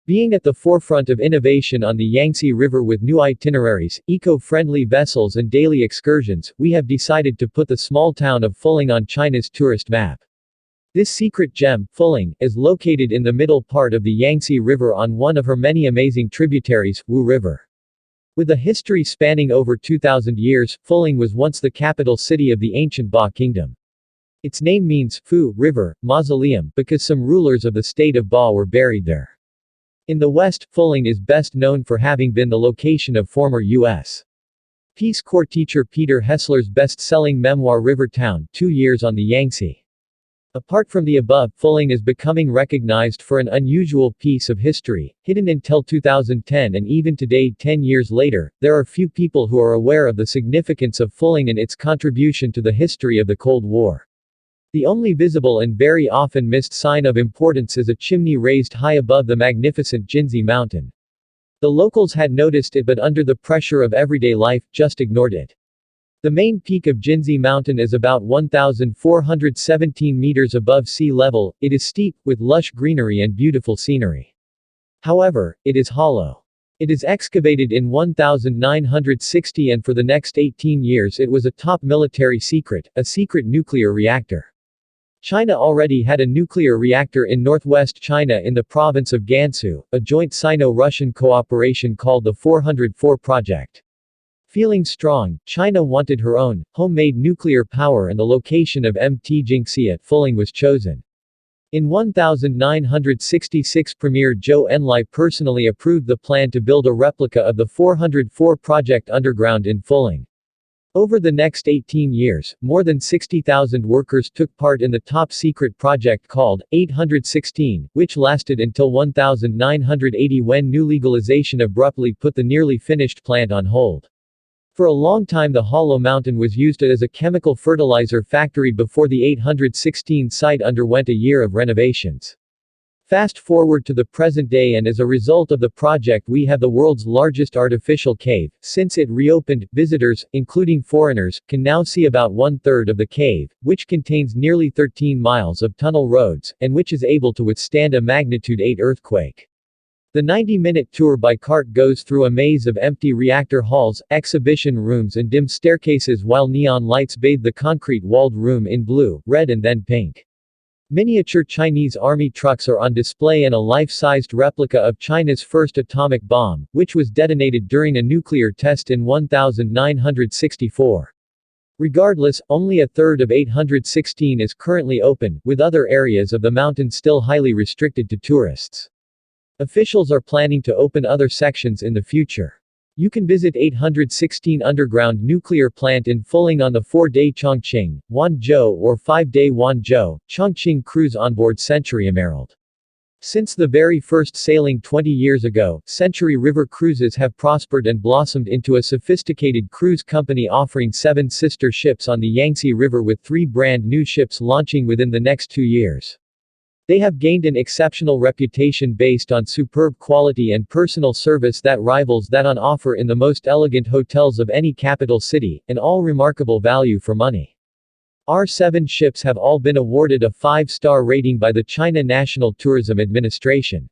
Being at the forefront of innovation on the Yangtze River with new itineraries, eco-friendly vessels and daily excursions, we have decided to put the small town of Fuling on China's tourist map. This secret gem, Fuling, is located in the middle part of the Yangtze River on one of her many amazing tributaries, Wu River. With a history spanning over 2,000 years, Fuling was once the capital city of the ancient Ba Kingdom. Its name means Fu, river, mausoleum, because some rulers of the state of Ba were buried there. In the West, Fuling is best known for having been the location of former U.S. Peace Corps teacher Peter Hessler's best-selling memoir River Town, 2 Years on the Yangtze. Apart from the above, Fuling is becoming recognized for an unusual piece of history, hidden until 2010 and even today 10 years later, there are few people who are aware of the significance of Fuling and its contribution to the history of the Cold War. The only visible and very often missed sign of importance is a chimney raised high above the magnificent Jinzi Mountain. The locals had noticed it but under the pressure of everyday life, just ignored it. The main peak of Jinzi Mountain is about 1,417 meters above sea level, it is steep, with lush greenery and beautiful scenery. However, it is hollow. It is excavated in 1960 and for the next 18 years it was a top military secret, a secret nuclear reactor. China already had a nuclear reactor in northwest China in the province of Gansu, a joint Sino-Russian cooperation called the 404 Project. Feeling strong, China wanted her own, homemade nuclear power and the location of Mt Jingxi at Fuling was chosen. In 1966 Premier Zhou Enlai personally approved the plan to build a replica of the 404 Project underground in Fuling. Over the next 18 years, more than 60,000 workers took part in the top-secret project called 816, which lasted until 1980 when new legalization abruptly put the nearly finished plant on hold. For a long time the hollow mountain was used as a chemical fertilizer factory before the 816 site underwent a year of renovations. Fast forward to the present day and as a result of the project we have the world's largest artificial cave. Since it reopened, visitors, including foreigners, can now see about 1/3 of the cave, which contains nearly 13 miles of tunnel roads, and which is able to withstand a magnitude 8 earthquake. The 90-minute tour by cart goes through a maze of empty reactor halls, exhibition rooms and dim staircases while neon lights bathe the concrete-walled room in blue, red and then pink. Miniature Chinese army trucks are on display and a life-sized replica of China's first atomic bomb, which was detonated during a nuclear test in 1964. Regardless, only a third of 816 is currently open, with other areas of the mountain still highly restricted to tourists. Officials are planning to open other sections in the future. You can visit 816 underground nuclear plant in Fuling on the 4-day Chongqing, Wanzhou or 5-day Wanzhou, Chongqing cruise onboard Century Emerald. Since the very first sailing 20 years ago, Century River Cruises have prospered and blossomed into a sophisticated cruise company offering 7 sister ships on the Yangtze River with 3 brand new ships launching within the next 2 years. They have gained an exceptional reputation based on superb quality and personal service that rivals that on offer in the most elegant hotels of any capital city, and all remarkable value for money. Our 7 ships have all been awarded a 5-star rating by the China National Tourism Administration.